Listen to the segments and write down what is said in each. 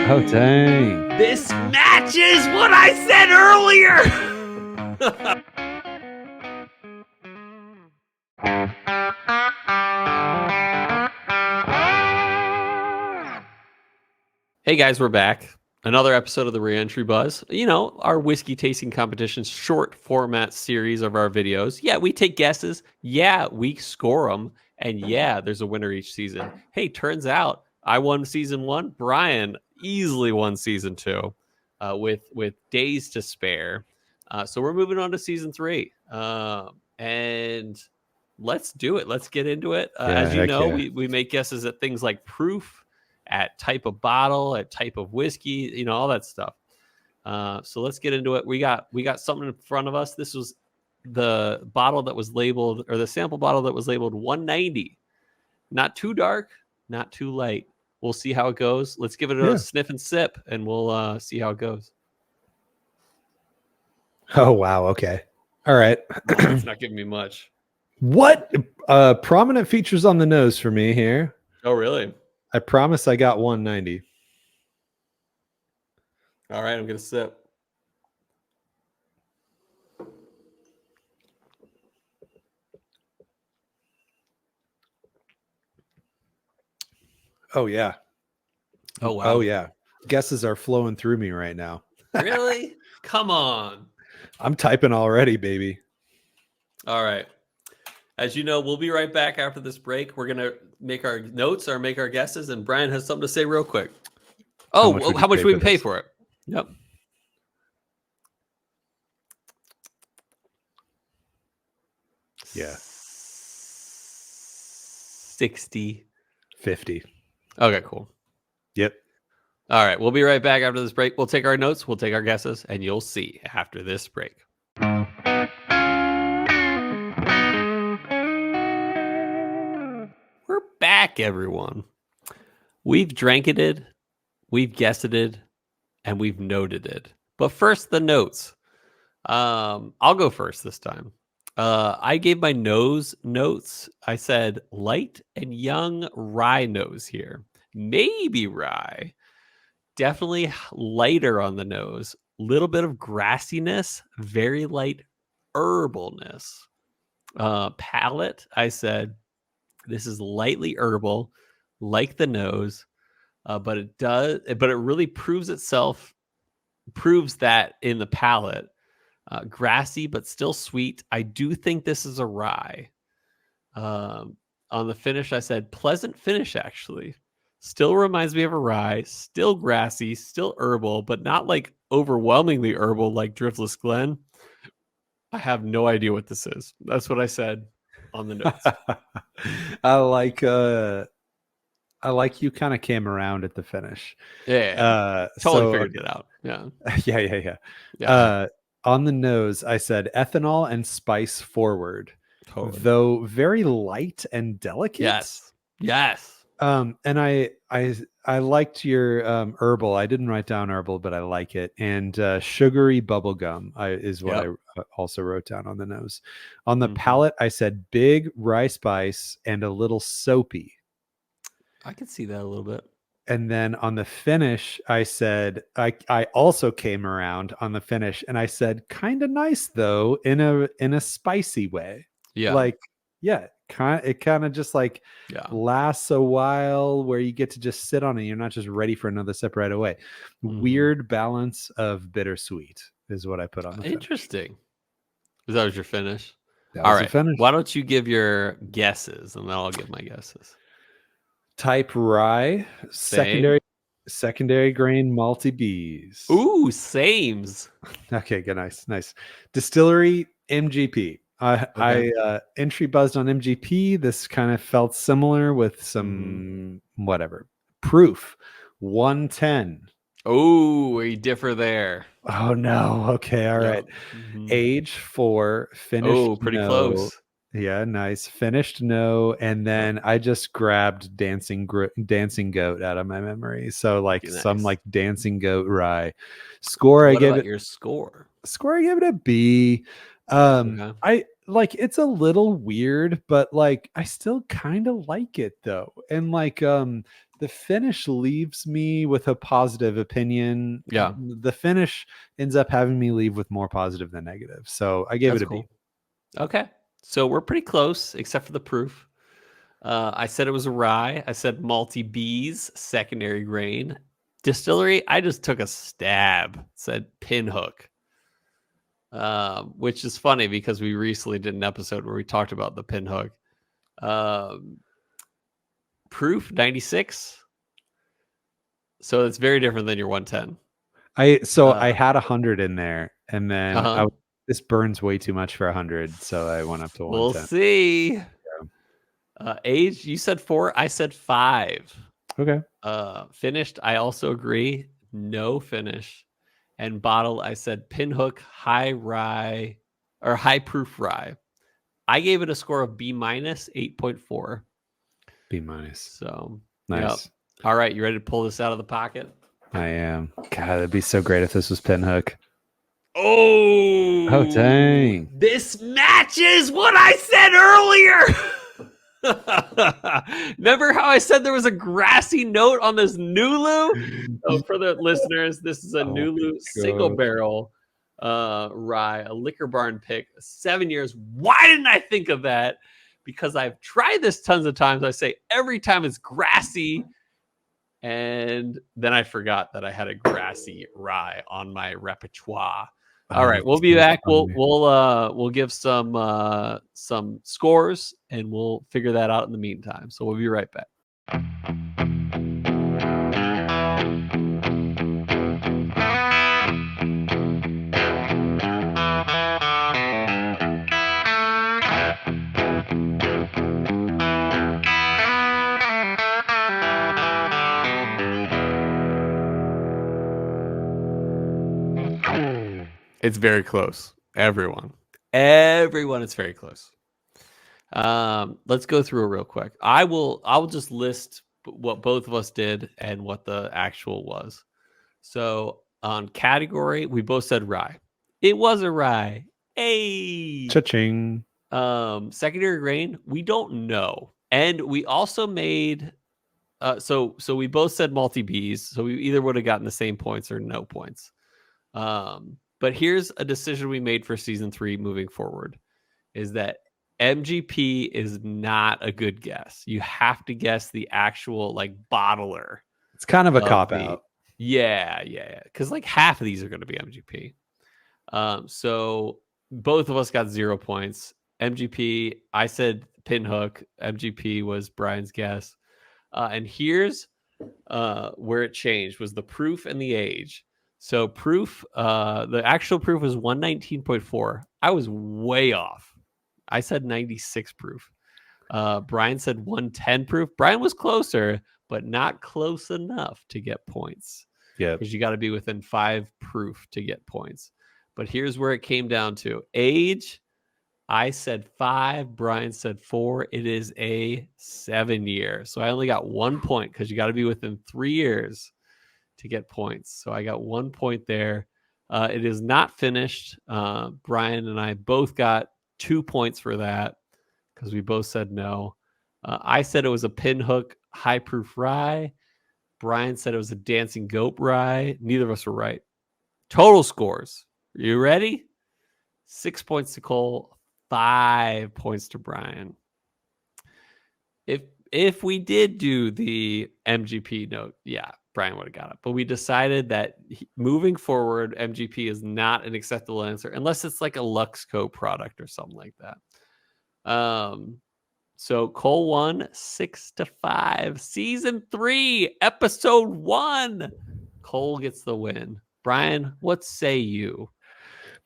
Oh, dang. This matches what I said earlier. Hey guys, we're back. Another episode of the Reentry Buzz. You know, our whiskey tasting competition short format series of our videos. Yeah, we take guesses. Yeah, we score them. And yeah, there's a winner each season. Hey, turns out I won season 1. Brian easily won season 2 with days to spare. So we're moving on to season 3. And let's do it. Let's get into it. As you know, we make guesses at things like proof, at type of bottle, at type of whiskey, you know, all that stuff. So let's get into it. We got something in front of us. This was the bottle that was labeled, or the sample bottle that was labeled 190. Not too dark, not too light. We'll see how it goes. Let's give it a sniff and sip, and we'll see how it goes. Oh, wow. Okay. All right. It's not giving me much. What prominent features on the nose for me here? Oh, really? I promise I got 190. All right, I'm going to sip. Oh, yeah. Oh, wow. Oh, yeah. Guesses are flowing through me right now. Really? Come on. I'm typing already, baby. All right. As you know, we'll be right back after this break. We're going to make our notes or make our guesses, and Brian has something to say real quick. Oh, how much we can pay for it? Yep. Yeah. 60. 50. Okay, cool. Yep. All right. We'll be right back after this break. We'll take our notes, we'll take our guesses, and you'll see after this break. We're back, everyone. We've drank it, we've guessed it, and we've noted it. But first, the notes. I'll go first this time. I gave my nose notes. I said light and young rye nose here. Maybe rye. Definitely lighter on the nose. Little bit of grassiness, very light herbalness. Palate, I said this is lightly herbal, like the nose, but it really proves that in the palate. Grassy, but still sweet. I do think this is a rye. On the finish, I said pleasant finish, actually. Still reminds me of a rye, still grassy, still herbal, but not like overwhelmingly herbal like Driftless Glen. I have no idea what this is. That's what I said on the notes. I like you kind of came around at the finish. Yeah. Totally figured it out. Yeah. Yeah. On the nose, I said ethanol and spice forward. Totally. Though very light and delicate. Yes. And I liked your herbal. I didn't write down herbal, but I like it. And sugary bubblegum is what I also wrote down on the nose. On the palate, I said big rye spice and a little soapy. I could see that a little bit. And then on the finish, I said I also came around on the finish, and I said kind of nice though in a spicy way. Yeah. It kind of just lasts a while where you get to just sit on it. You're not just ready for another sip right away. Weird balance of bittersweet is what I put on the finish. Interesting. That was your finish? All right. Why don't you give your guesses, and then I'll give my guesses. Type rye, secondary grain malty bees. Ooh, sames. Okay, good, nice. Distillery MGP. I entry buzzed on MGP. This kind of felt similar with some whatever. Proof 110. Oh, we differ there. Oh no. Okay, all right. Age 4, finished. Oh, pretty close. Yeah, nice. Finished no, and then I just grabbed dancing goat out of my memory. So some dancing goat rye. Score, I gave it your score. I gave it a B. I it's a little weird, but I still kind of like it though. And the finish leaves me with a positive opinion. Yeah. The finish ends up having me leave with more positive than negative. So I gave That's it a cool. B. Okay. So we're pretty close, except for the proof. I said it was a rye. I said malty bees, secondary grain. Distillery, I just took a stab. Said pinhook. Which is funny because we recently did an episode where we talked about the pinhook. Proof 96. So it's very different than your 110. I had 100 in there, and then Uh-huh. this burns way too much for 100, so I went up to We'll 110. see. Yeah. Age, you said 4. I said 5. Okay. Finished, I also agree. No finish. And bottle, I said pinhook, high rye, or high proof rye. I gave it a score of B minus 8.4. B minus. So nice. Yep. All right, you ready to pull this out of the pocket? I am. God, it'd be so great if this was pinhook. Oh, dang. This matches what I said earlier. Remember how I said there was a grassy note on this Nulu? Oh, for the listeners, this is a Nulu single barrel rye, a Liquor Barn pick, 7 years. Why didn't I think of that? Because I've tried this tons of times. I say every time it's grassy, and then I forgot that I had a grassy rye on my repertoire. All right, we'll be back. We'll give some scores, and we'll figure that out in the meantime. So we'll be right back. It's very close. Everyone, it's very close. Let's go through it real quick. I will just list what both of us did and what the actual was. So on category, we both said rye. It was a rye. Hey. Cha-ching. Secondary grain, we don't know. And we also made so we both said multi Bs, so we either would have gotten the same points or no points. But here's a decision we made for season 3 moving forward, is that MGP is not a good guess. You have to guess the actual like bottler. It's kind of a cop out. Yeah. Because like half of these are going to be MGP. So both of us got 0 points. MGP, I said pinhook. MGP was Brian's guess. And here's where it changed was the proof and the age. So proof, the actual proof was 119.4. I was way off. I said 96 proof. Brian said 110 proof. Brian was closer, but not close enough to get points. Yeah. Because you got to be within 5 proof to get points. But here's where it came down to. Age, I said 5. Brian said 4. It is a 7 year. So I only got 1 point because you got to be within 3 years to get points. So I got 1 point there. It is not finished. Brian and I both got 2 points for that because we both said no. I said it was a pinhook high proof rye. Brian said it was a dancing goat rye. Neither of us were right. Total scores. Are you ready? 6 points to Cole, 5 points to Brian. If we did do the MGP note, yeah, Brian would have got it. But we decided that moving forward, MGP is not an acceptable answer unless it's like a Luxco product or something like that. So Cole won 6-5. Season 3, episode 1. Cole gets the win. Brian, what say you?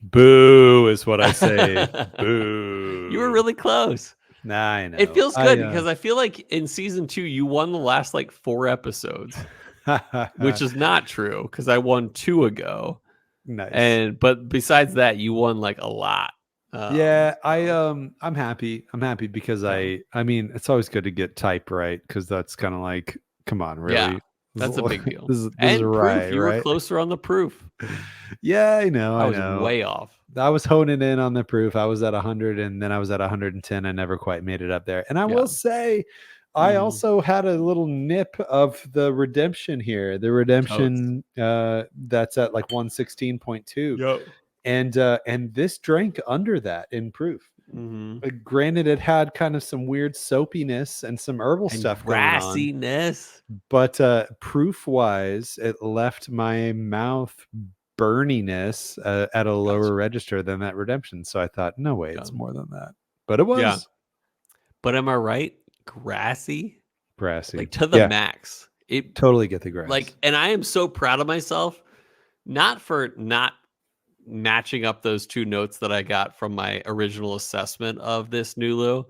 Boo is what I say. Boo. You were really close. Nah, I know. It feels good because I feel like in season 2, you won the last like 4 episodes, which is not true because I won 2 ago. Nice. But besides that, you won like a lot. Yeah, I'm happy. I'm happy because I mean, it's always good to get type right because that's kind of like, come on, really? Yeah, that's a big deal. This is proof, right, you right? were closer on the proof. Yeah, I know. I was way off. I was honing in on the proof. I was at 100 and then I was at 110. I never quite made it up there. And I will say, I also had a little nip of the redemption here. The redemption that's at like 116.2. Yep. And this drank under that in proof. Granted, it had kind of some weird soapiness and some herbal And stuff going on, grassiness. but proof wise, it left my mouth burniness at a lower register than that redemption. So I thought, no way, it's more than that. But it was. Yeah. But am I right? Grassy? Grassy. Like to the max. It totally get the grass. Like, and I am so proud of myself, not for not matching up those two notes that I got from my original assessment of this Nulu,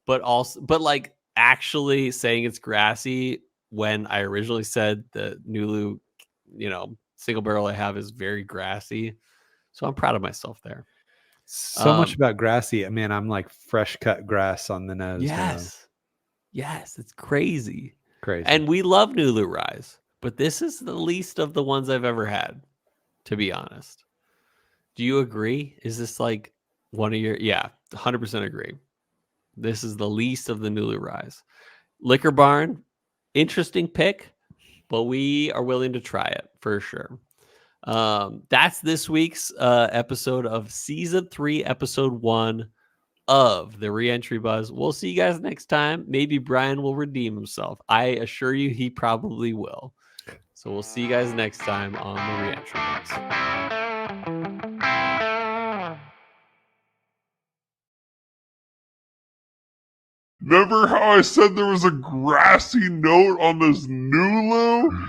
but like actually saying it's grassy when I originally said the Nulu, single barrel I have is very grassy. So I'm proud of myself there. So much about grassy. I mean, I'm like fresh cut grass on the nose. Yes, it's crazy. Crazy. And we love Nulu Rise, but this is the least of the ones I've ever had, to be honest. Do you agree? Is this like one of your... Yeah, 100% agree. This is the least of the Nulu Rise. Liquor Barn, interesting pick, but we are willing to try it for sure. That's this week's episode of Season 3, Episode 1 of the Reentry Buzz. We'll see you guys next time. Maybe Brian will redeem himself. I assure you he probably will. So we'll see you guys next time on the Reentry Buzz. Remember how I said there was a grassy note on this Nulu?